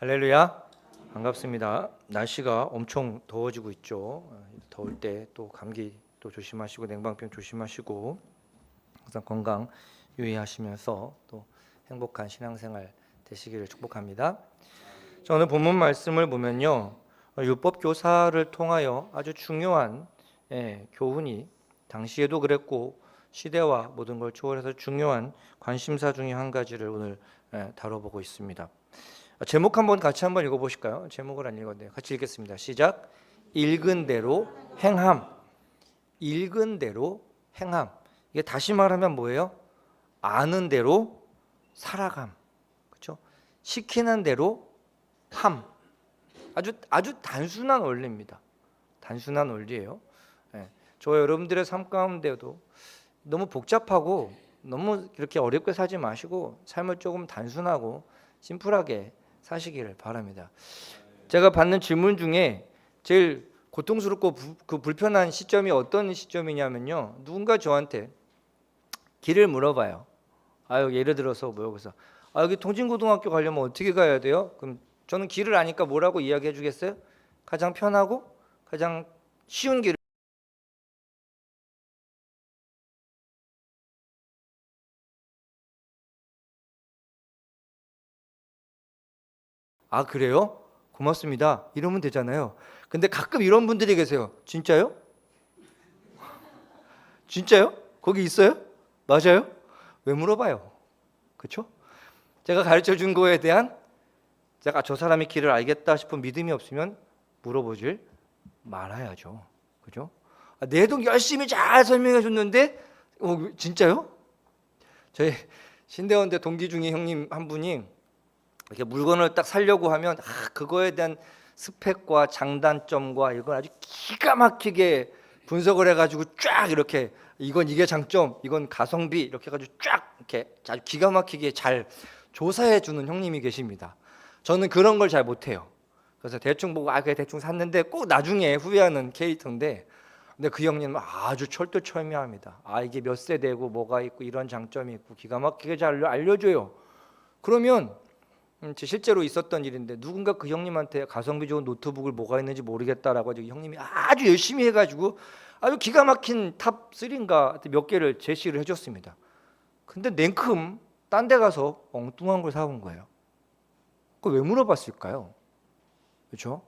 할렐루야, 반갑습니다. 날씨가 엄청 더워지고 있죠. 더울 때 또 감기 또 조심하시고 냉방병 조심하시고 항상 건강 유의하시면서 또 행복한 신앙생활 되시기를 축복합니다. 자, 오늘 본문 말씀을 보면요, 율법 교사를 통하여 아주 중요한 교훈이 당시에도 그랬고 시대와 모든 걸 초월해서 중요한 관심사 중에 한 가지를 오늘 다뤄보고 있습니다. 제목 같이 한번 읽어보실까요? 제목을 안 읽었네요. 같이 읽겠습니다. 시작. 읽은 대로 행함. 읽은 대로 행함. 이게 다시 말하면 뭐예요? 아는 대로 살아감. 그렇죠? 시키는 대로 함. 아주 단순한 원리입니다. 단순한 원리예요. 저와 여러분들의 삶 가운데도 너무 복잡하고 너무 그렇게 어렵게 살지 마시고 삶을 조금 단순하고 심플하게 사시기를 바랍니다. 제가 받는 질문 중에 제일 고통스럽고 불편한 시점이 어떤 시점이냐면요, 누군가 저한테 길을 물어봐요. 예를 들어서 그래서 여기 통진고등학교 가려면 어떻게 가야 돼요? 그럼 저는 길을 아니까 뭐라고 이야기해 주겠어요? 가장 편하고 가장 쉬운 길을. 그래요? 고맙습니다. 이러면 되잖아요. 근데 가끔 이런 분들이 계세요. 진짜요? 진짜요? 거기 있어요? 맞아요? 왜 물어봐요? 그렇죠? 제가 가르쳐 준 거에 대한 제가 저 사람이 길을 알겠다 싶은 믿음이 없으면 물어보질 말아야죠. 그죠? 내도 열심히 잘 설명해 줬는데 진짜요? 저희 신대원대 동기 중에 형님 한 분이 이렇게 물건을 딱 사려고 하면 그거에 대한 스펙과 장단점과 이걸 아주 기가 막히게 분석을 해가지고 쫙 이렇게 이게 장점, 이건 가성비 이렇게 해가지고 쫙 이렇게 아주 기가 막히게 잘 조사해 주는 형님이 계십니다. 저는 그런 걸 잘 못해요. 그래서 대충 보고 그래 대충 샀는데 꼭 나중에 후회하는 캐릭터인데, 근데 그 형님은 아주 철두철미합니다. 이게 몇 세대고 뭐가 있고 이런 장점이 있고 기가 막히게 잘 알려줘요. 그러면 실제로 있었던 일인데 누군가 그 형님한테 가성비 좋은 노트북을 뭐가 있는지 모르겠다라고 하죠. 형님이 아주 열심히 해가지고 아주 기가 막힌 탑 3인가 몇 개를 제시를 해줬습니다. 근데 냉큼 딴 데 가서 엉뚱한 걸 사온 거예요. 그걸 왜 물어봤을까요? 그렇죠?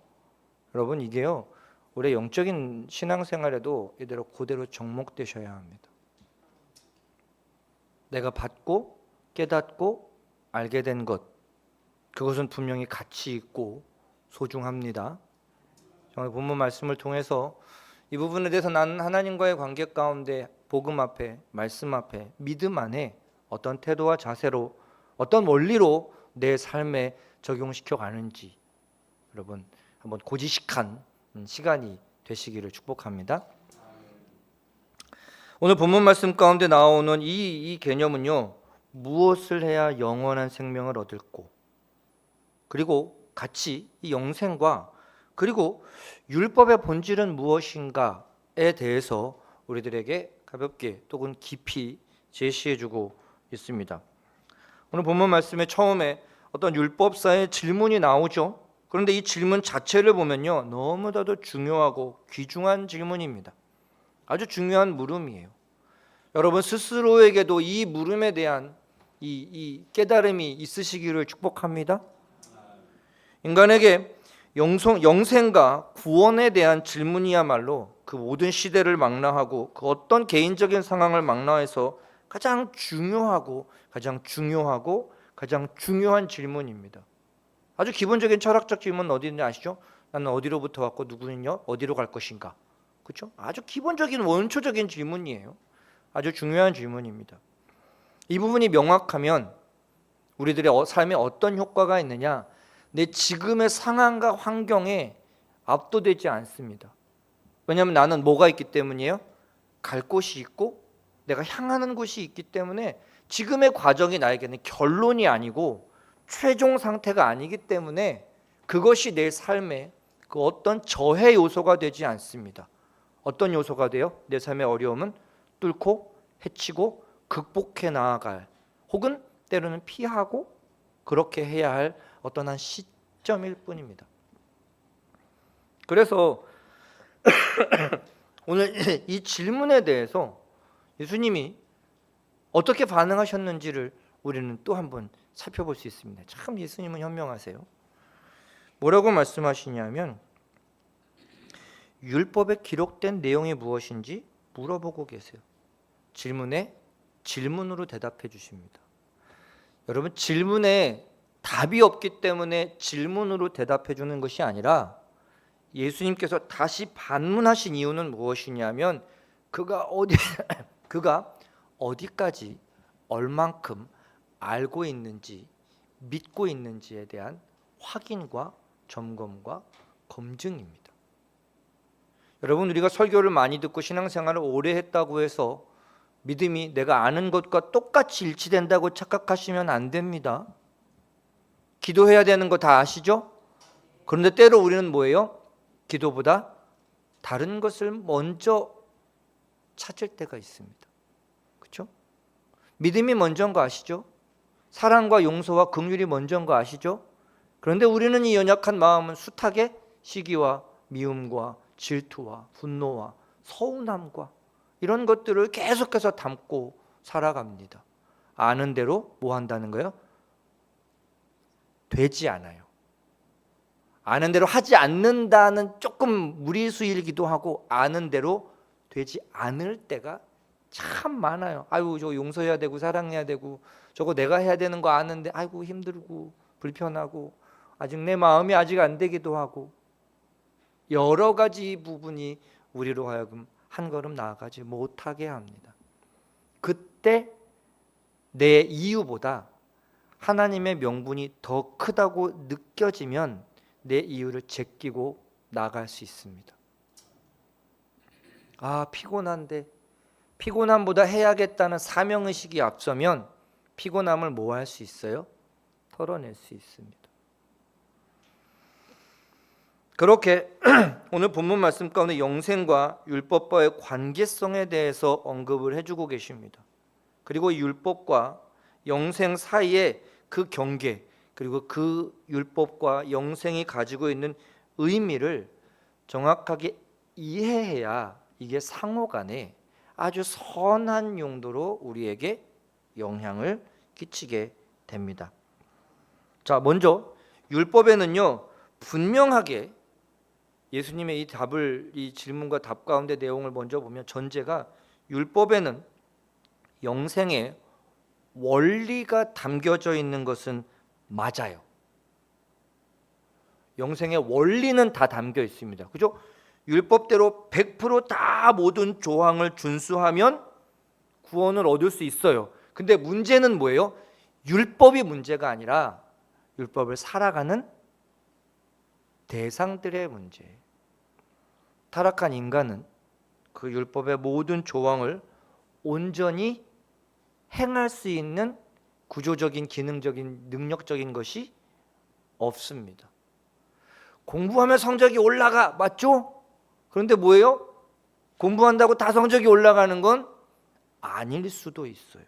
여러분, 이게요, 우리 영적인 신앙생활에도 이대로 그대로 접목되셔야 합니다. 내가 받고 깨닫고 알게 된 것, 그것은 분명히 가치 있고 소중합니다. 오늘 본문 말씀을 통해서 이 부분에 대해서 나는 하나님과의 관계 가운데 복음 앞에, 말씀 앞에, 믿음 안에 어떤 태도와 자세로, 어떤 원리로 내 삶에 적용시켜 가는지 여러분 한번 고지식한 시간이 되시기를 축복합니다. 오늘 본문 말씀 가운데 나오는 이 개념은요, 무엇을 해야 영원한 생명을 얻을고, 그리고 같이 이 영생과 그리고 율법의 본질은 무엇인가에 대해서 우리들에게 가볍게 또는 깊이 제시해주고 있습니다. 오늘 본문 말씀의 처음에 어떤 율법사의 질문이 나오죠. 그런데 이 질문 자체를 보면요, 너무나도 중요하고 귀중한 질문입니다. 아주 중요한 물음이에요. 여러분 스스로에게도 이 물음에 대한 이 깨달음이 있으시기를 축복합니다. 인간에게 영생과 구원에 대한 질문이야말로 그 모든 시대를 망라하고 그 어떤 개인적인 상황을 망라해서 가장 중요한 질문입니다. 아주 기본적인 철학적 질문은 어디 있는지 아시죠? 나는 어디로부터 왔고 누구냐? 어디로 갈 것인가? 그렇죠? 아주 기본적인 원초적인 질문이에요. 아주 중요한 질문입니다. 이 부분이 명확하면 우리들의 삶에 어떤 효과가 있느냐? 내 지금의 상황과 환경에 압도되지 않습니다. 왜냐하면 나는 뭐가 있기 때문이에요? 갈 곳이 있고 내가 향하는 곳이 있기 때문에 지금의 과정이 나에게는 결론이 아니고 최종 상태가 아니기 때문에 그것이 내 삶에 그 어떤 저해 요소가 되지 않습니다. 어떤 요소가 돼요? 내 삶의 어려움은 뚫고 헤치고 극복해 나아갈, 혹은 때로는 피하고 그렇게 해야 할 어떤 한 0.1 뿐입니다. 그래서 오늘 이 질문에 대해서 예수님이 어떻게 반응하셨는지를 우리는 또 한번 살펴볼 수 있습니다. 참 예수님은 현명하세요. 뭐라고 말씀하시냐면 율법에 기록된 내용이 무엇인지 물어보고 계세요. 질문에 질문으로 대답해 주십니다. 여러분, 질문에 답이 없기 때문에 질문으로 대답해 주는 것이 아니라 예수님께서 다시 반문하신 이유는 무엇이냐면 그가 어디까지 얼만큼 알고 있는지 믿고 있는지에 대한 확인과 점검과 검증입니다. 여러분, 우리가 설교를 많이 듣고 신앙생활을 오래 했다고 해서 믿음이 내가 아는 것과 똑같이 일치된다고 착각하시면 안 됩니다. 기도해야 되는 거 다 아시죠? 그런데 때로 우리는 뭐예요? 기도보다 다른 것을 먼저 찾을 때가 있습니다. 그렇죠? 믿음이 먼저인 거 아시죠? 사랑과 용서와 긍휼이 먼저인 거 아시죠? 그런데 우리는 이 연약한 마음은 숱하게 시기와 미움과 질투와 분노와 서운함과 이런 것들을 계속해서 담고 살아갑니다. 아는 대로 뭐 한다는 거예요? 되지 않아요. 아는 대로 하지 않는다는 조금 무리수일기도 하고 아는 대로 되지 않을 때가 참 많아요. 아이고, 저거 용서해야 되고 사랑해야 되고 저거 내가 해야 되는 거 아는데 아이고 힘들고 불편하고 아직 내 마음이 아직 안 되기도 하고 여러 가지 부분이 우리로 하여금 한 걸음 나아가지 못하게 합니다. 그때 내 이유보다 하나님의 명분이 더 크다고 느껴지면 내 이유를 제끼고 나갈 수 있습니다. 아, 피곤한데 피곤함보다 해야겠다는 사명의식이 앞서면 피곤함을 뭐 할 수 있어요? 털어낼 수 있습니다. 그렇게 오늘 본문 말씀 가운데 영생과 율법과의 관계성에 대해서 언급을 해주고 계십니다. 그리고 율법과 영생 사이에 그 경계, 그리고 그 율법과 영생이 가지고 있는 의미를 정확하게 이해해야 이게 상호간에 아주 선한 용도로 우리에게 영향을 끼치게 됩니다. 자, 먼저 율법에는요 분명하게 예수님의 이 질문과 답 가운데 내용을 먼저 보면 전제가 율법에는 영생의 원리가 담겨져 있는 것은 맞아요. 영생의 원리는 다 담겨 있습니다. 그죠? 율법대로 100% 모든 조항을 준수하면 구원을 얻을 수 있어요. 근데 문제는 뭐예요? 율법이 문제가 아니라 율법을 살아가는 대상들의 문제. 타락한 인간은 그 율법의 모든 조항을 온전히 행할 수 있는 구조적인, 기능적인, 능력적인 것이 없습니다. 공부하면 성적이 올라가, 맞죠? 그런데 뭐예요? 공부한다고 다 성적이 올라가는 건 아닐 수도 있어요.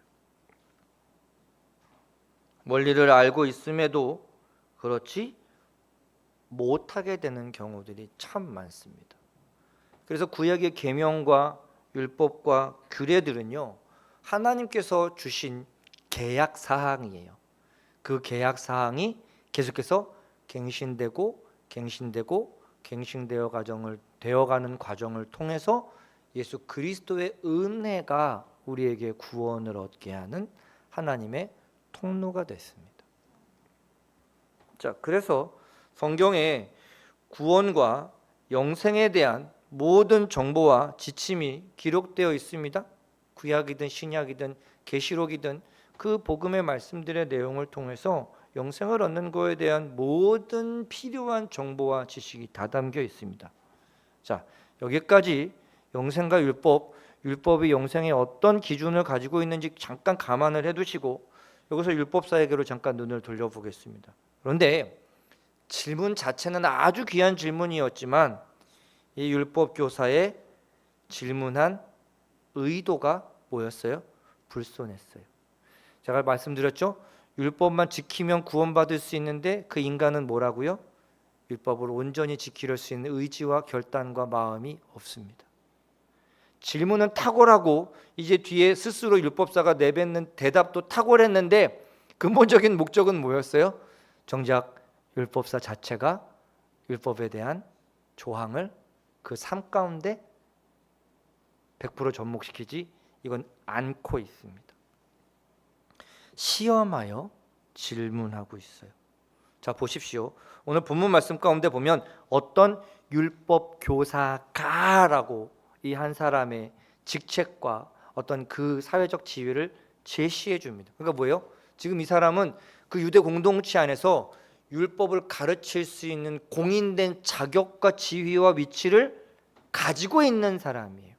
원리를 알고 있음에도 그렇지 못하게 되는 경우들이 참 많습니다. 그래서 구약의 계명과 율법과 규례들은요 하나님께서 주신 계약 사항이에요. 그 계약 사항이 계속해서 갱신되고 되어가는 과정을 통해서 예수 그리스도의 은혜가 우리에게 구원을 얻게 하는 하나님의 통로가 됐습니다. 자, 그래서 성경에 구원과 영생에 대한 모든 정보와 지침이 기록되어 있습니다. 구약이든 신약이든 계시록이든 그 복음의 말씀들의 내용을 통해서 영생을 얻는 것에 대한 모든 필요한 정보와 지식이 다 담겨 있습니다. 자, 여기까지 영생과 율법이 영생에 어떤 기준을 가지고 있는지 잠깐 감안을 해두시고 여기서 율법사에게로 잠깐 눈을 돌려보겠습니다. 그런데 질문 자체는 아주 귀한 질문이었지만 이 율법교사의 질문한 의도가 뭐였어요? 불손했어요. 제가 말씀드렸죠? 율법만 지키면 구원받을 수 있는데 그 인간은 뭐라고요? 율법을 온전히 지킬 수 있는 의지와 결단과 마음이 없습니다. 질문은 탁월하고 이제 뒤에 스스로 율법사가 내뱉는 대답도 탁월했는데 근본적인 목적은 뭐였어요? 정작 율법사 자체가 율법에 대한 조항을 그 삶 가운데 100% 접목시키지 이건 않고 있습니다. 시험하여 질문하고 있어요. 자, 보십시오. 오늘 본문 말씀 가운데 보면 어떤 율법 교사가라고 이 한 사람의 직책과 어떤 그 사회적 지위를 제시해 줍니다. 그러니까 뭐예요? 지금 이 사람은 그 유대 공동체 안에서 율법을 가르칠 수 있는 공인된 자격과 지위와 위치를 가지고 있는 사람이에요.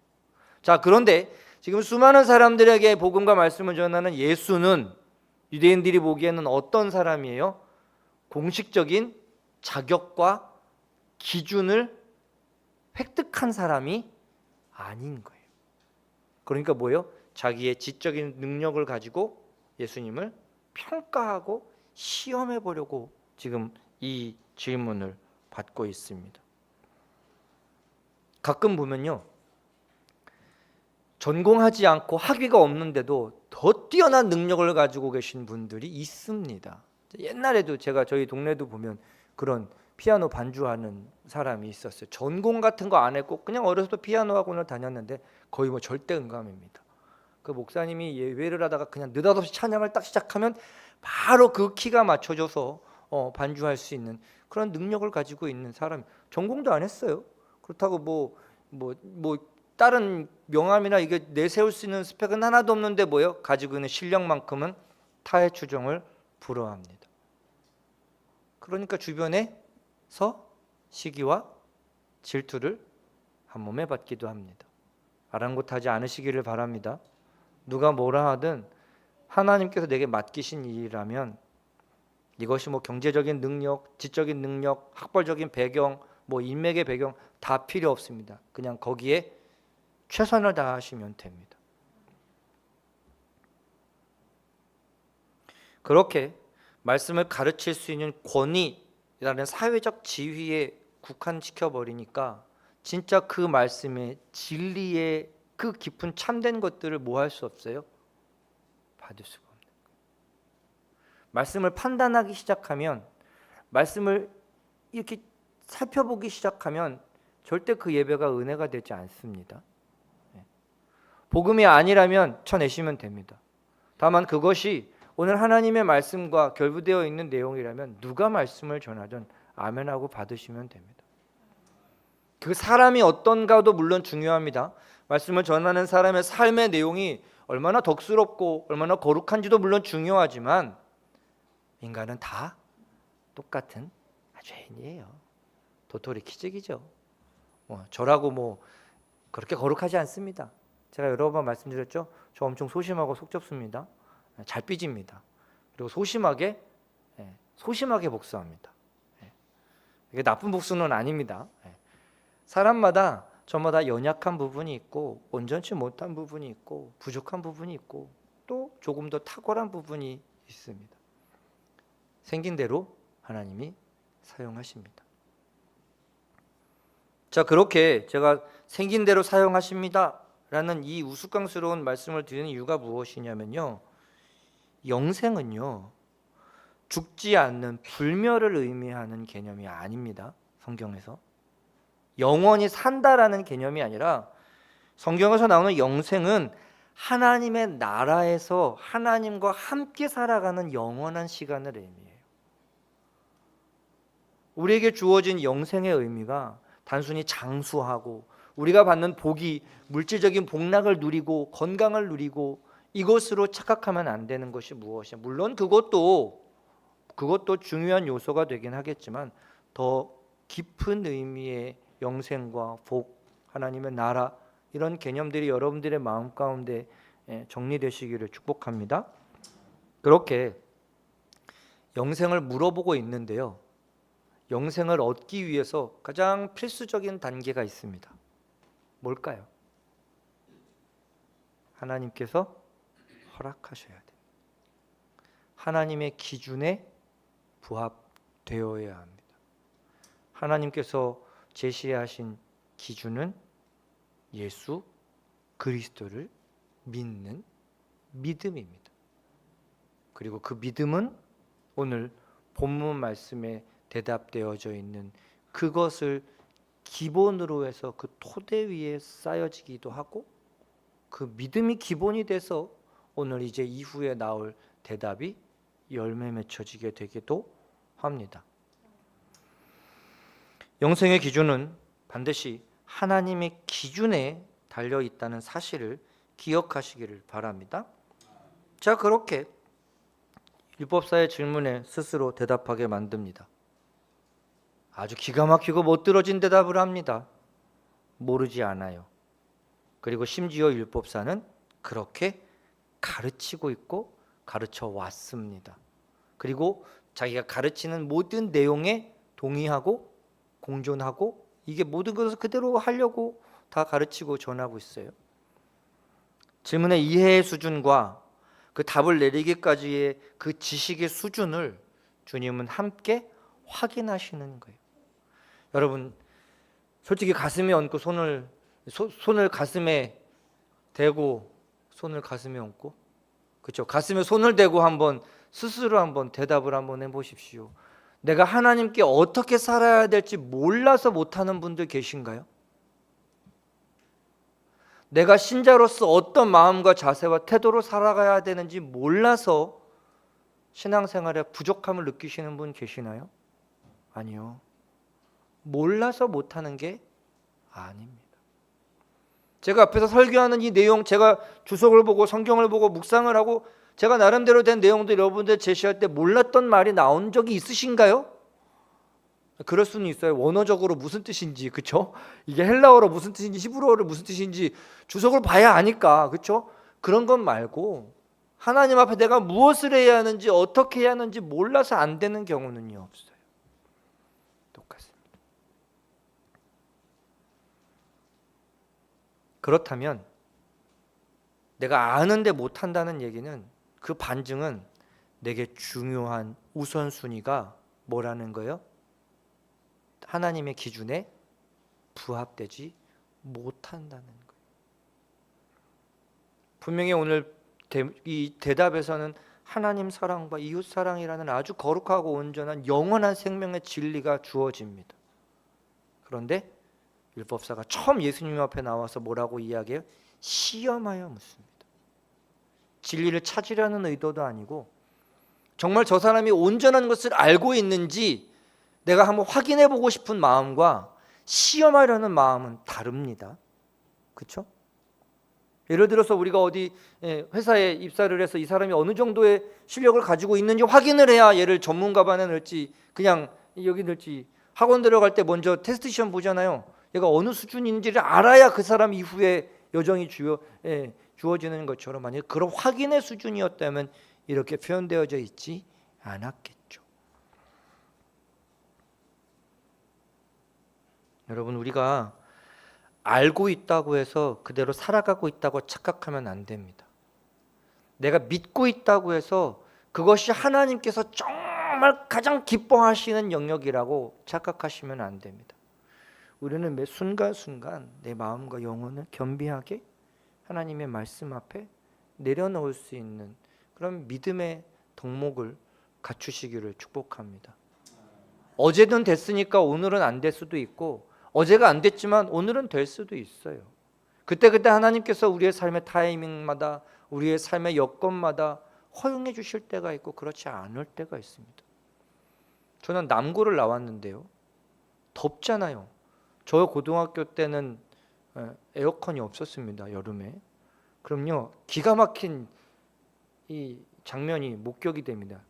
자, 그런데 지금 수많은 사람들에게 복음과 말씀을 전하는 예수는 유대인들이 보기에는 어떤 사람이에요? 공식적인 자격과 기준을 획득한 사람이 아닌 거예요. 그러니까 뭐예요? 자기의 지적인 능력을 가지고 예수님을 평가하고 시험해 보려고 지금 이 질문을 받고 있습니다. 가끔 보면요, 전공하지 않고 학위가 없는데도 더 뛰어난 능력을 가지고 계신 분들이 있습니다. 옛날에도 제가 저희 동네도 보면 그런 피아노 반주하는 사람이 있었어요. 전공 같은 거 안 했고 그냥 어렸을 때 피아노 학원을 다녔는데 거의 뭐 절대 음감입니다. 그 목사님이 예배를 하다가 그냥 느닷없이 찬양을 딱 시작하면 바로 그 키가 맞춰져서 반주할 수 있는 그런 능력을 가지고 있는 사람. 전공도 안 했어요. 그렇다고 뭐 다른 명함이나 이게 내세울 수 있는 스펙은 하나도 없는데 뭐요? 가지고 있는 실력만큼은 타의 추종을 불허합니다. 그러니까 주변에서 시기와 질투를 한 몸에 받기도 합니다. 아랑곳하지 않으시기를 바랍니다. 누가 뭐라 하든 하나님께서 내게 맡기신 일이라면 이것이 뭐 경제적인 능력, 지적인 능력, 학벌적인 배경, 뭐 인맥의 배경 다 필요 없습니다. 그냥 거기에 최선을 다하시면 됩니다. 그렇게 말씀을 가르칠 수 있는 권위라는 사회적 지위에 국한시켜 버리니까 진짜 그 말씀의 진리의 그 깊은 참된 것들을 뭐 할 수 없어요? 받을 수가 없는 거예요. 말씀을 판단하기 시작하면, 말씀을 이렇게 살펴보기 시작하면 절대 그 예배가 은혜가 되지 않습니다. 복음이 아니라면 쳐내시면 됩니다. 다만 그것이 오늘 하나님의 말씀과 결부되어 있는 내용이라면 누가 말씀을 전하든 아멘하고 받으시면 됩니다. 그 사람이 어떤가도 물론 중요합니다. 말씀을 전하는 사람의 삶의 내용이 얼마나 덕스럽고 얼마나 거룩한지도 물론 중요하지만 인간은 다 똑같은 죄인이에요. 도토리 키재기죠. 저라고 그렇게 거룩하지 않습니다. 제가 여러 번 말씀드렸죠. 저 엄청 소심하고 속 좁습니다. 잘 삐집니다. 그리고 소심하게 복수합니다. 이게 나쁜 복수는 아닙니다. 사람마다 저마다 연약한 부분이 있고 온전치 못한 부분이 있고 부족한 부분이 있고 또 조금 더 탁월한 부분이 있습니다. 생긴 대로 하나님이 사용하십니다. 자, 그렇게 제가 생긴 대로 사용하십니다 라는 이 우스꽝스러운 말씀을 드리는 이유가 무엇이냐면요, 영생은요 죽지 않는 불멸을 의미하는 개념이 아닙니다. 성경에서 영원히 산다라는 개념이 아니라 성경에서 나오는 영생은 하나님의 나라에서 하나님과 함께 살아가는 영원한 시간을 의미해요. 우리에게 주어진 영생의 의미가 단순히 장수하고 우리가 받는 복이 물질적인 복락을 누리고 건강을 누리고 이것으로 착각하면 안 되는 것이 무엇이냐. 물론 그것도 중요한 요소가 되긴 하겠지만 더 깊은 의미의 영생과 복, 하나님의 나라 이런 개념들이 여러분들의 마음 가운데 정리되시기를 축복합니다. 그렇게 영생을 물어보고 있는데요, 영생을 얻기 위해서 가장 필수적인 단계가 있습니다. 뭘까요? 하나님께서 허락하셔야 됩니다. 하나님의 기준에 부합되어야 합니다. 하나님께서 제시하신 기준은 예수 그리스도를 믿는 믿음입니다. 그리고 그 믿음은 오늘 본문 말씀에 대답되어져 있는 그것을 기본으로 해서 그 토대 위에 쌓여지기도 하고, 그 믿음이 기본이 돼서 오늘 이제 이후에 나올 대답이 열매 맺혀지게 되기도 합니다. 영생의 기준은 반드시 하나님의 기준에 달려 있다는 사실을 기억하시기를 바랍니다. 자, 그렇게 율법사의 질문에 스스로 대답하게 만듭니다. 아주 기가 막히고 못들어진 대답을 합니다. 모르지 않아요. 그리고 심지어 율법사는 그렇게 가르치고 있고 가르쳐 왔습니다. 그리고 자기가 가르치는 모든 내용에 동의하고 공존하고 이게 모든 것을 그대로 하려고 다 가르치고 전하고 있어요. 질문의 이해의 수준과 그 답을 내리기까지의 그 지식의 수준을 주님은 함께 확인하시는 거예요. 여러분, 솔직히 가슴에 얹고 손을 가슴에 대고 손을 가슴에 얹고, 그렇죠? 가슴에 손을 대고 한번 스스로 한번 대답을 한번 해보십시오. 내가 하나님께 어떻게 살아야 될지 몰라서 못하는 분들 계신가요? 내가 신자로서 어떤 마음과 자세와 태도로 살아가야 되는지 몰라서 신앙생활에 부족함을 느끼시는 분 계시나요? 아니요. 몰라서 못하는 게 아닙니다. 제가 앞에서 설교하는 이 내용, 제가 주석을 보고 성경을 보고 묵상을 하고 제가 나름대로 된 내용들 여러분들 제시할 때 몰랐던 말이 나온 적이 있으신가요? 그럴 수는 있어요. 원어적으로 무슨 뜻인지, 그렇죠? 이게 헬라어로 무슨 뜻인지 히브리어로 무슨 뜻인지 주석을 봐야 아니까, 그렇죠? 그런 것 말고 하나님 앞에 내가 무엇을 해야 하는지 어떻게 해야 하는지 몰라서 안 되는 경우는요, 없어요. 똑같습니다. 그렇다면 내가 아는데 못한다는 얘기는, 그 반증은 내게 중요한 우선순위가 뭐라는 거예요? 하나님의 기준에 부합되지 못한다는 거예요. 분명히 오늘 이 대답에서는 하나님 사랑과 이웃 사랑이라는 아주 거룩하고 온전한 영원한 생명의 진리가 주어집니다. 그런데 율법사가 처음 예수님 앞에 나와서 뭐라고 이야기해요? 시험하여 묻습니다. 진리를 찾으려는 의도도 아니고 정말 저 사람이 온전한 것을 알고 있는지 내가 한번 확인해 보고 싶은 마음과 시험하려는 마음은 다릅니다. 그렇죠? 예를 들어서 우리가 어디 회사에 입사를 해서 이 사람이 어느 정도의 실력을 가지고 있는지 확인을 해야 얘를 전문가반에 넣을지 그냥 여기 넣을지, 학원 들어갈 때 먼저 테스트 시험 보잖아요. 얘가 어느 수준인지를 알아야 그 사람 이후에 여정이 주어지는 것처럼, 만약 그런 확인의 수준이었다면 이렇게 표현되어져 있지 않았겠죠. 여러분, 우리가 알고 있다고 해서 그대로 살아가고 있다고 착각하면 안 됩니다. 내가 믿고 있다고 해서 그것이 하나님께서 정말 가장 기뻐하시는 영역이라고 착각하시면 안 됩니다. 우리는 매 순간순간 내 마음과 영혼을 겸비하게 하나님의 말씀 앞에 내려놓을 수 있는 그런 믿음의 덕목을 갖추시기를 축복합니다. 어제는 됐으니까 오늘은 안 될 수도 있고, 어제가 안 됐지만 오늘은 될 수도 있어요. 그때 하나님께서 우리의 삶의 타이밍마다, 우리의 삶의 여건마다 허용해 주실 때가 있고 그렇지 않을 때가 있습니다. 저는 남고를 나왔는데요, 덥잖아요. 저 고등학교 때는 에어컨이 없었습니다, 여름에. 그럼요, 기가 막힌 이 장면이 목격이 됩니다.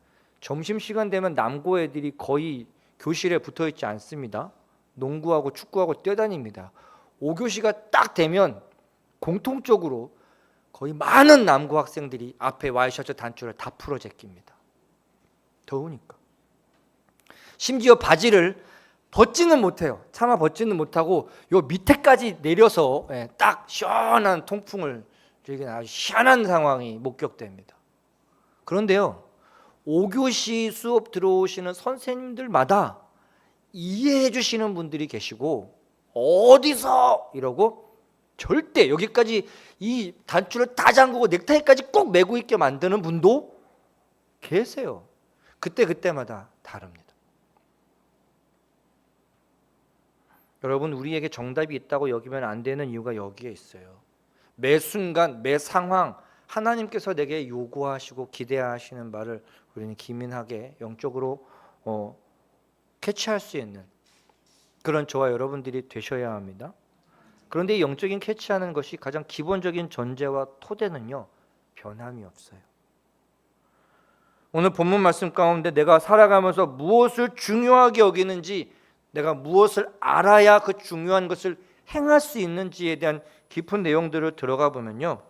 점심시간 되면 남고 애들이 거의 교실에 붙어 있지 않습니다. 농구하고 축구하고 뛰어다닙니다. 5교시가 딱 되면 공통적으로 거의 많은 남고 학생들이 앞에 와이셔츠 단추를 다 풀어 제낍니다. 더우니까. 심지어 바지를 벗지는 못해요. 차마 벗지는 못하고 요 밑에까지 내려서 딱 시원한 통풍을, 아주 희한한 상황이 목격됩니다. 그런데요, 5교시 수업 들어오시는 선생님들마다 이해해 주시는 분들이 계시고, 어디서 이러고 절대 여기까지 이 단추를 다 잠그고 넥타이까지 꼭 매고 있게 만드는 분도 계세요. 그때마다 다릅니다. 여러분, 우리에게 정답이 있다고 여기면 안 되는 이유가 여기에 있어요. 매 순간 매 상황 하나님께서 내게 요구하시고 기대하시는 말을 우리는 기민하게 영적으로 캐치할 수 있는 그런 저와 여러분들이 되셔야 합니다. 그런데 이 영적인 캐치하는 것이 가장 기본적인 전제와 토대는요, 변함이 없어요. 오늘 본문 말씀 가운데 내가 살아가면서 무엇을 중요하게 여기는지, 내가 무엇을 알아야 그 중요한 것을 행할 수 있는지에 대한 깊은 내용들을 들어가 보면요,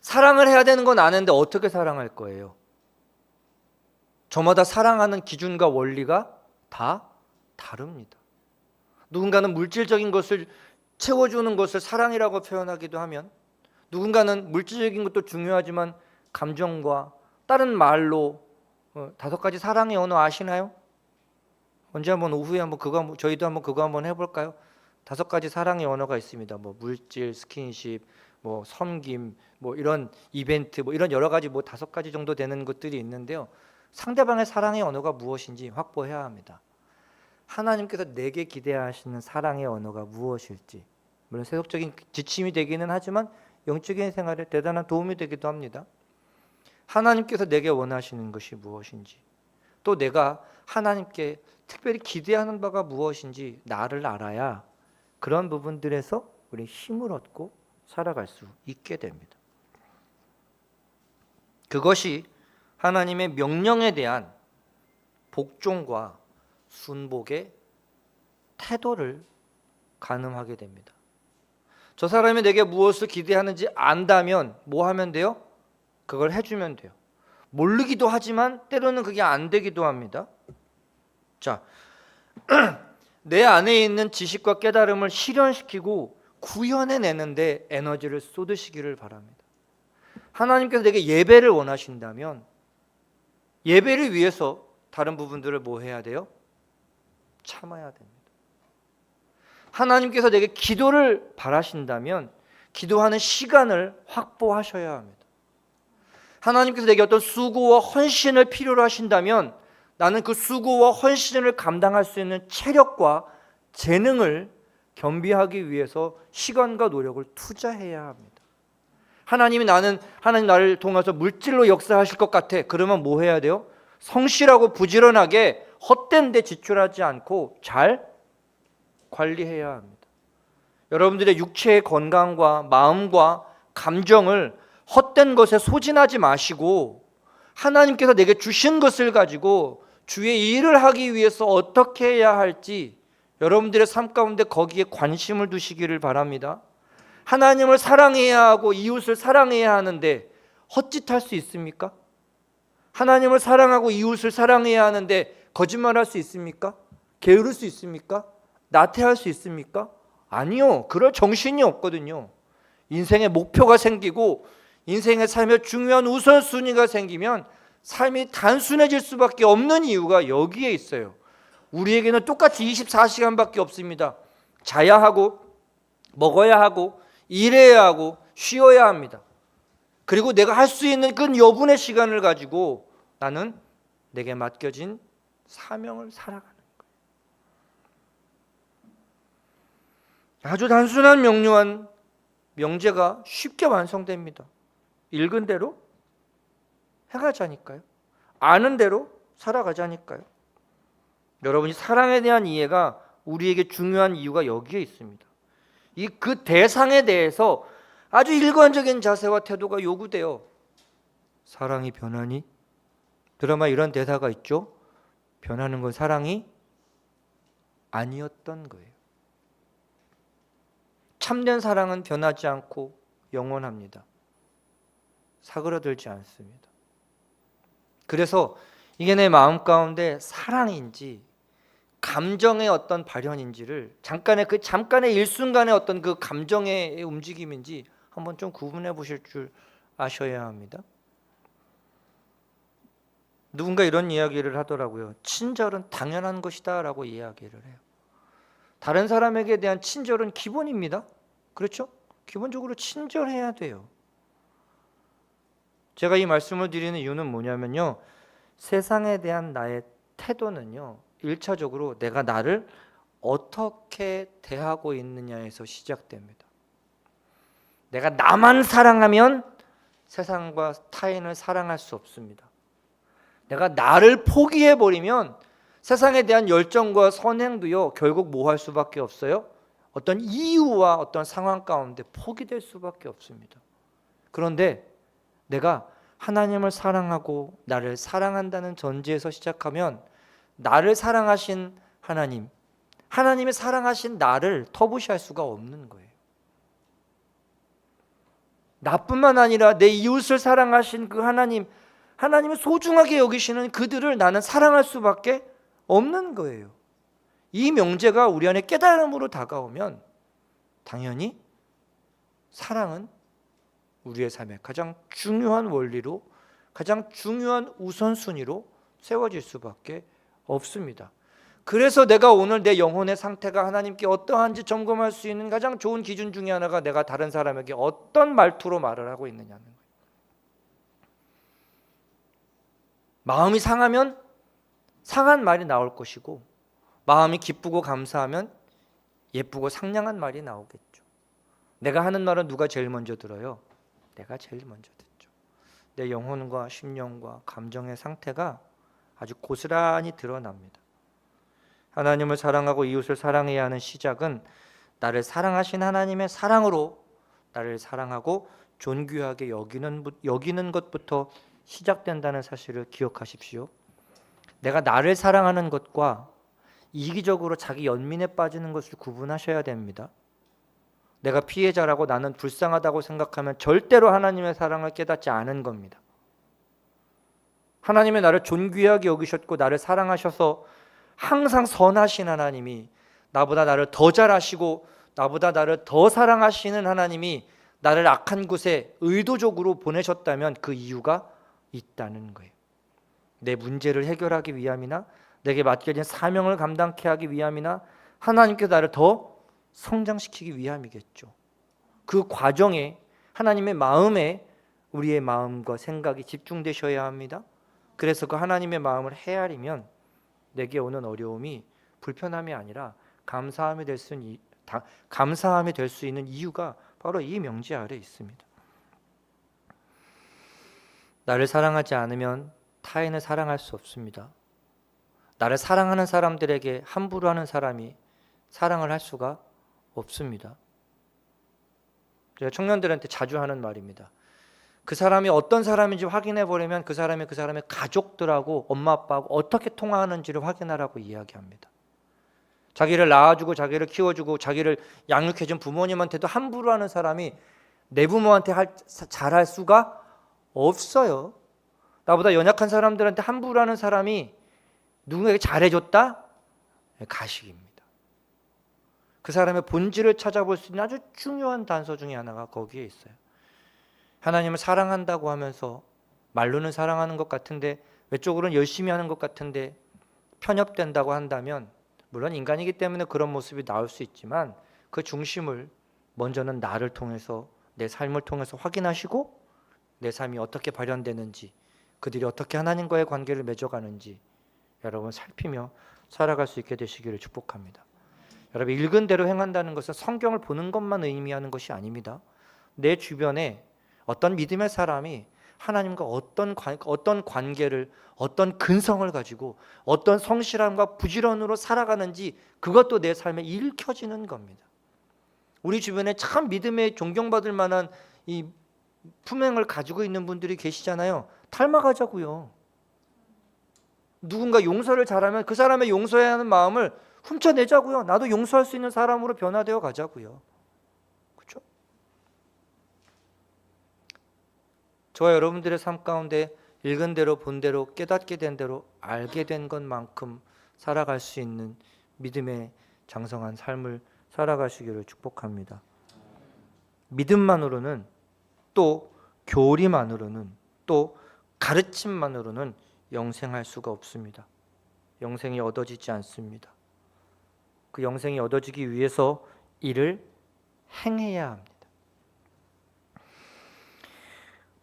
사랑을 해야 되는 건 아는데 어떻게 사랑할 거예요? 저마다 사랑하는 기준과 원리가 다 다릅니다. 누군가는 물질적인 것을 채워주는 것을 사랑이라고 표현하기도 하면, 누군가는 물질적인 것도 중요하지만 감정과 다른 말로 5가지 사랑의 언어 아시나요? 언제 한번 오후에 한번 저희도 한번 그거 한번 해볼까요? 5가지 사랑의 언어가 있습니다. 뭐 물질, 스킨십, 뭐 섬김, 뭐 이런 이벤트, 뭐 이런 여러 가지 뭐 5가지 정도 되는 것들이 있는데요. 상대방의 사랑의 언어가 무엇인지 확보해야 합니다. 하나님께서 내게 기대하시는 사랑의 언어가 무엇일지, 물론 세속적인 지침이 되기는 하지만 영적인 생활에 대단한 도움이 되기도 합니다. 하나님께서 내게 원하시는 것이 무엇인지, 또 내가 하나님께 특별히 기대하는 바가 무엇인지 나를 알아야 그런 부분들에서 우리 힘을 얻고 살아갈 수 있게 됩니다. 그것이 하나님의 명령에 대한 복종과 순복의 태도를 가늠하게 됩니다. 저 사람이 내게 무엇을 기대하는지 안다면 뭐 하면 돼요? 그걸 해주면 돼요. 모르기도 하지만 때로는 그게 안 되기도 합니다. 자, 내 안에 있는 지식과 깨달음을 실현시키고 구현해내는데 에너지를 쏟으시기를 바랍니다. 하나님께서 내게 예배를 원하신다면 예배를 위해서 다른 부분들을 뭐 해야 돼요? 참아야 됩니다. 하나님께서 내게 기도를 바라신다면 기도하는 시간을 확보하셔야 합니다. 하나님께서 내게 어떤 수고와 헌신을 필요로 하신다면 나는 그 수고와 헌신을 감당할 수 있는 체력과 재능을 겸비하기 위해서 시간과 노력을 투자해야 합니다. 하나님 나를 통해서 물질로 역사하실 것 같아. 그러면 뭐 해야 돼요? 성실하고 부지런하게 헛된 데 지출하지 않고 잘 관리해야 합니다. 여러분들의 육체의 건강과 마음과 감정을 헛된 것에 소진하지 마시고 하나님께서 내게 주신 것을 가지고 주의 일을 하기 위해서 어떻게 해야 할지 여러분들의 삶 가운데 거기에 관심을 두시기를 바랍니다. 하나님을 사랑해야 하고 이웃을 사랑해야 하는데 헛짓할 수 있습니까? 하나님을 사랑하고 이웃을 사랑해야 하는데 거짓말할 수 있습니까? 게으를 수 있습니까? 나태할 수 있습니까? 아니요. 그럴 정신이 없거든요. 인생의 목표가 생기고 인생의 삶의 중요한 우선순위가 생기면 삶이 단순해질 수밖에 없는 이유가 여기에 있어요. 우리에게는 똑같이 24시간밖에 없습니다. 자야 하고 먹어야 하고 일해야 하고 쉬어야 합니다. 그리고 내가 할 수 있는 그 여분의 시간을 가지고 나는 내게 맡겨진 사명을 살아가는 거예요. 아주 단순한 명료한 명제가 쉽게 완성됩니다. 읽은 대로 해가자니까요. 아는 대로 살아가자니까요. 여러분이 사랑에 대한 이해가 우리에게 중요한 이유가 여기에 있습니다. 그 대상에 대해서 아주 일관적인 자세와 태도가 요구돼요. 사랑이 변하니? 드라마 이런 대사가 있죠. 변하는 건 사랑이 아니었던 거예요. 참된 사랑은 변하지 않고 영원합니다. 사그라들지 않습니다. 그래서 이게 내 마음 가운데 사랑인지 감정의 어떤 발현인지를 잠깐의 일순간의 어떤 그 감정의 움직임인지 한번 좀 구분해 보실 줄 아셔야 합니다. 누군가 이런 이야기를 하더라고요. 친절은 당연한 것이다 라고 이야기를 해요. 다른 사람에게 대한 친절은 기본입니다. 그렇죠? 기본적으로 친절해야 돼요. 제가 이 말씀을 드리는 이유는 뭐냐면요, 세상에 대한 나의 태도는요, 1차적으로 내가 나를 어떻게 대하고 있느냐에서 시작됩니다. 내가 나만 사랑하면 세상과 타인을 사랑할 수 없습니다. 내가 나를 포기해버리면 세상에 대한 열정과 선행도요, 결국 뭐 할 수밖에 없어요? 어떤 이유와 어떤 상황 가운데 포기될 수밖에 없습니다. 그런데 내가 하나님을 사랑하고 나를 사랑한다는 전제에서 시작하면 나를 사랑하신 하나님, 하나님이 사랑하신 나를 터부시할 수가 없는 거예요. 나뿐만 아니라 내 이웃을 사랑하신 그 하나님, 하나님이 소중하게 여기시는 그들을 나는 사랑할 수밖에 없는 거예요. 이 명제가 우리 안에 깨달음으로 다가오면 당연히 사랑은 우리의 삶의 가장 중요한 원리로, 가장 중요한 우선순위로 세워질 수밖에 없습니다. 그래서 내가 오늘 내 영혼의 상태가 하나님께 어떠한지 점검할 수 있는 가장 좋은 기준 중에 하나가 내가 다른 사람에게 어떤 말투로 말을 하고 있느냐는 거예요. 마음이 상하면 상한 말이 나올 것이고, 마음이 기쁘고 감사하면 예쁘고 상냥한 말이 나오겠죠. 내가 하는 말은 누가 제일 먼저 들어요? 내가 제일 먼저 듣죠. 내 영혼과 심령과 감정의 상태가 아주 고스란히 드러납니다. 하나님을 사랑하고 이웃을 사랑해야 하는 시작은 나를 사랑하신 하나님의 사랑으로 나를 사랑하고 존귀하게 여기는 것부터 시작된다는 사실을 기억하십시오. 내가 나를 사랑하는 것과 이기적으로 자기 연민에 빠지는 것을 구분하셔야 됩니다. 내가 피해자라고 나는 불쌍하다고 생각하면 절대로 하나님의 사랑을 깨닫지 않은 겁니다. 하나님의 나를 존귀하게 여기셨고 나를 사랑하셔서 항상 선하신 하나님이, 나보다 나를 더 잘 아시고 나보다 나를 더 사랑하시는 하나님이 나를 악한 곳에 의도적으로 보내셨다면 그 이유가 있다는 거예요. 내 문제를 해결하기 위함이나 내게 맡겨진 사명을 감당케 하기 위함이나 하나님께서 나를 더 성장시키기 위함이겠죠. 그 과정에 하나님의 마음에 우리의 마음과 생각이 집중되셔야 합니다. 그래서 그 하나님의 마음을 헤아리면 내게 오는 어려움이 불편함이 아니라 감사함이 될 수 있는 이유가 바로 이 명제 아래 있습니다. 나를 사랑하지 않으면 타인을 사랑할 수 없습니다. 나를 사랑하는 사람들에게 함부로 하는 사람이 사랑을 할 수가 없습니다. 제가 청년들한테 자주 하는 말입니다. 그 사람이 어떤 사람인지 확인해 보려면 그 사람의 가족들하고 엄마 아빠하고 어떻게 통화하는지를 확인하라고 이야기합니다. 자기를 낳아주고 자기를 키워주고 자기를 양육해준 부모님한테도 함부로 하는 사람이 내 부모한테 잘할 수가 없어요. 나보다 연약한 사람들한테 함부로 하는 사람이 누군가에게 잘해줬다? 가식입니다. 그 사람의 본질을 찾아볼 수 있는 아주 중요한 단서 중에 하나가 거기에 있어요. 하나님을 사랑한다고 하면서 말로는 사랑하는 것 같은데 외적으로는 열심히 하는 것 같은데 편협된다고 한다면, 물론 인간이기 때문에 그런 모습이 나올 수 있지만 그 중심을 먼저는 나를 통해서, 내 삶을 통해서 확인하시고 내 삶이 어떻게 발현되는지, 그들이 어떻게 하나님과의 관계를 맺어가는지 여러분 살피며 살아갈 수 있게 되시기를 축복합니다. 여러분, 읽은 대로 행한다는 것은 성경을 보는 것만 의미하는 것이 아닙니다. 내 주변에 어떤 믿음의 사람이 하나님과 어떤 관계를, 어떤 근성을 가지고 어떤 성실함과 부지런으로 살아가는지 그것도 내 삶에 읽혀지는 겁니다. 우리 주변에 참 믿음에 존경받을 만한 이 품행을 가지고 있는 분들이 계시잖아요. 닮아가자고요. 누군가 용서를 잘하면 그 사람의 용서해야 하는 마음을 훔쳐내자고요. 나도 용서할 수 있는 사람으로 변화되어 가자고요. 그렇죠? 저와 여러분들의 삶 가운데 읽은 대로 본 대로 깨닫게 된 대로 알게 된 것만큼 살아갈 수 있는 믿음의 장성한 삶을 살아가시기를 축복합니다. 믿음만으로는, 또 교리만으로는, 또 가르침만으로는 영생할 수가 없습니다. 영생이 얻어지지 않습니다. 그 영생이 얻어지기 위해서 이를 행해야 합니다.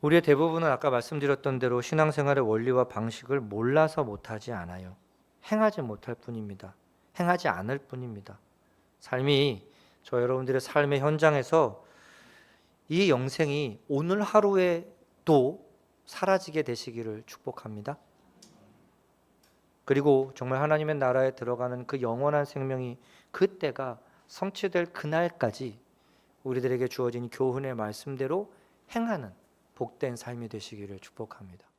우리의 대부분은 아까 말씀드렸던 대로 신앙생활의 원리와 방식을 몰라서 못하지 않아요. 행하지 못할 뿐입니다. 행하지 않을 뿐입니다. 삶이 저 여러분들의 삶의 현장에서 이 영생이 오늘 하루에도 사라지게 되시기를 축복합니다. 그리고 정말 하나님의 나라에 들어가는 그 영원한 생명이 그때가 성취될 그날까지 우리들에게 주어진 교훈의 말씀대로 행하는 복된 삶이 되시기를 축복합니다.